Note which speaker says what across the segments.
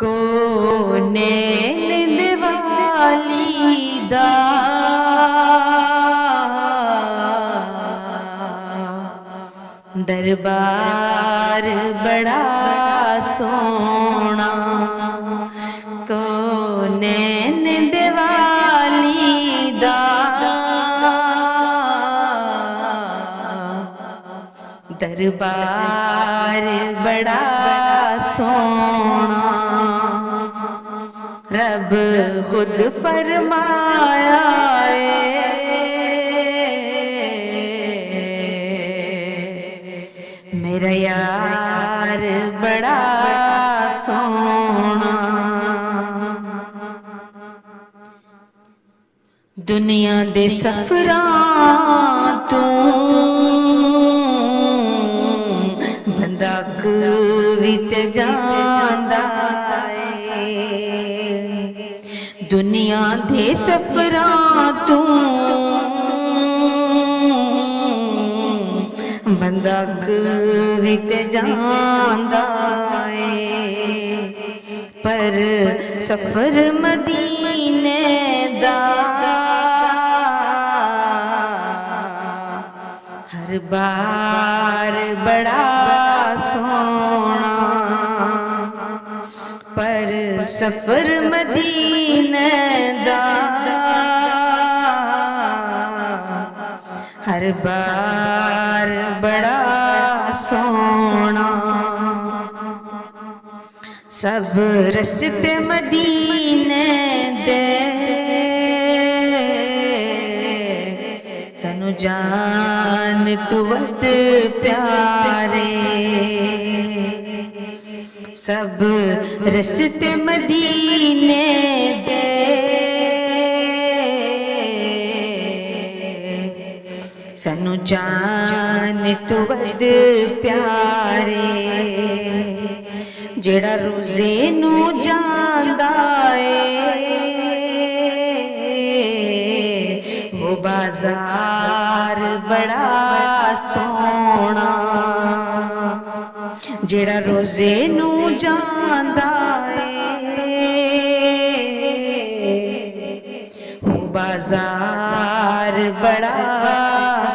Speaker 1: कोने निंदवाली दा दरबार बड़ा सोना। कोने निंदवाली दा दरबार बड़ा सोना। रब खुद फरमाया मेरा यार बड़ा सोना। दुनिया दे सफरां तू बंदा भी ते जांदा है। दुनिया दे सफरां तू बंदा भी ते जांदा है। पर सफर मदीने दा हर बार बड़ा सोना। पर सफर मदीने दा हर बार बड़ा सोना। सब रस्ते मदीने दे सनु जान तू वद प्यारे। सब रस्ते मदीने दे सनु जान तू वद प्यारे। जेड़ा रोज़े नू जांदा है वो बाजार बड़ा सोना। जेड़ा रोज़े नू जांदा है वो बाजार बड़ा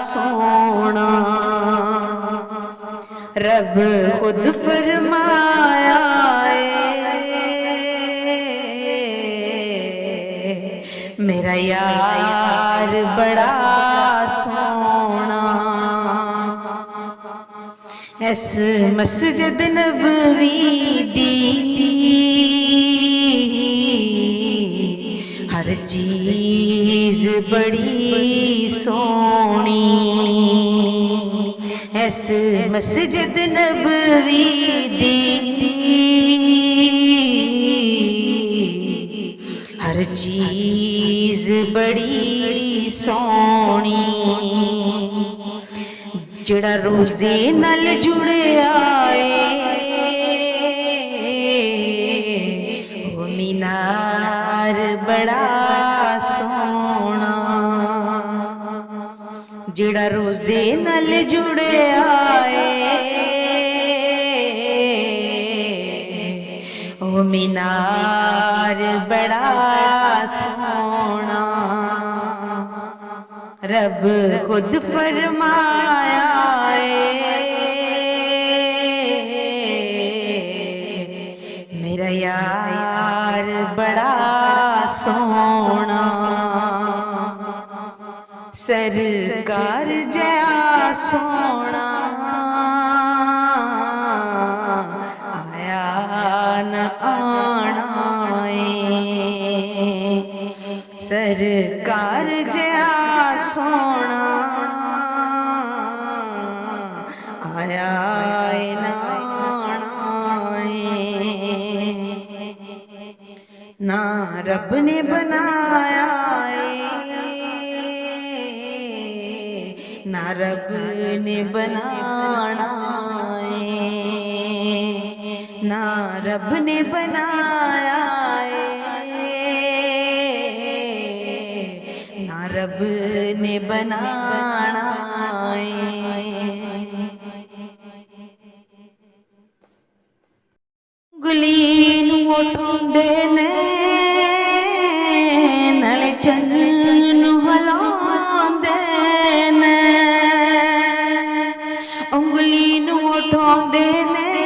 Speaker 1: सोना। रब खुद फरमाया मेरा यार बड़ा सोना। इस मस्जिद नबवी दी हर चीज बड़ी सोनी। इस मस्जिद नबवी दी हर चीज बड़ी सोनी। जेड़ा रोज़े नाल जुड़िया वो मीनार बड़ा सोना। जेड़ा रोज़े नाल जुड़िया वो मीनार बड़ा सोना। रब खुद फरमाया मेरा यार बड़ा सोना। सरकार जया सोना आया न आना सरकार जया सोना आया न आना। ना रब ने बनाया ना रब ने बनाना ना रब ने बनाया ना रब ने बनाना। उंगली नूं ਉਠਾਉਂਦੇ ਨੇ ਨਾਲੇ ਚੰਨ ਨੂੰ ਹਿਲਾਉਂਦੇ ਨੇ ਉਂਗਲੀ ਨੂੰ ਉਠਾਉਂਦੇ ਨੇ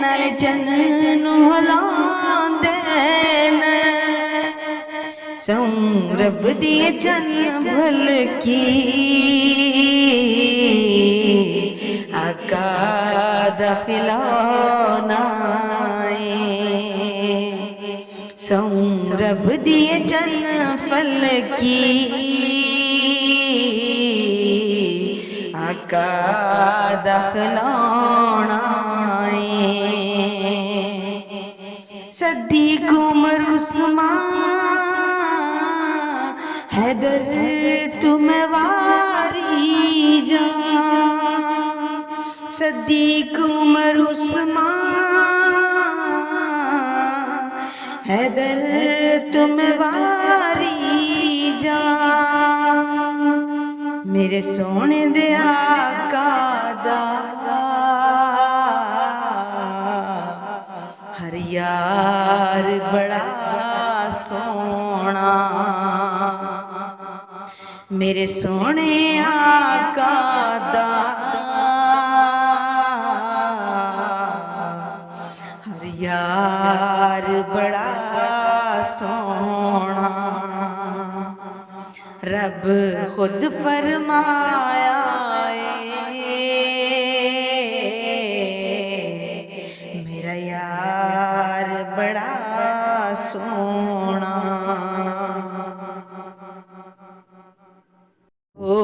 Speaker 1: ਨਾਲੇ ਚੰਨ ਨੂੰ ਹਿਲਾਉਂਦੇ ਨੇ ਸੌਂ ਰੱਬ ਦੀ ਚੰਨ ਭਲਕੀ आका दा खिलौना सौं रब दिए चन्न फल की आका दा खिलौना सद्दीक़ उमर उस्मान हैदर तुम्हें वारी जा सद्दीक़ उमर उस्मान हैदर तुम वारी जा मेरे सोने दे आका दा हर यार बड़ा सोना मेरे सोने आका दा यार बड़ा सोना रब खुद फरमाया मेरा यार बड़ा सोना ओ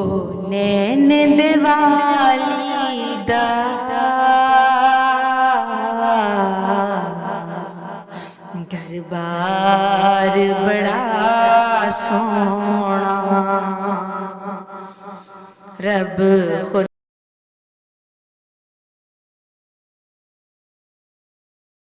Speaker 1: नैन दिवाली दा बार बड़ा सोना रब खुद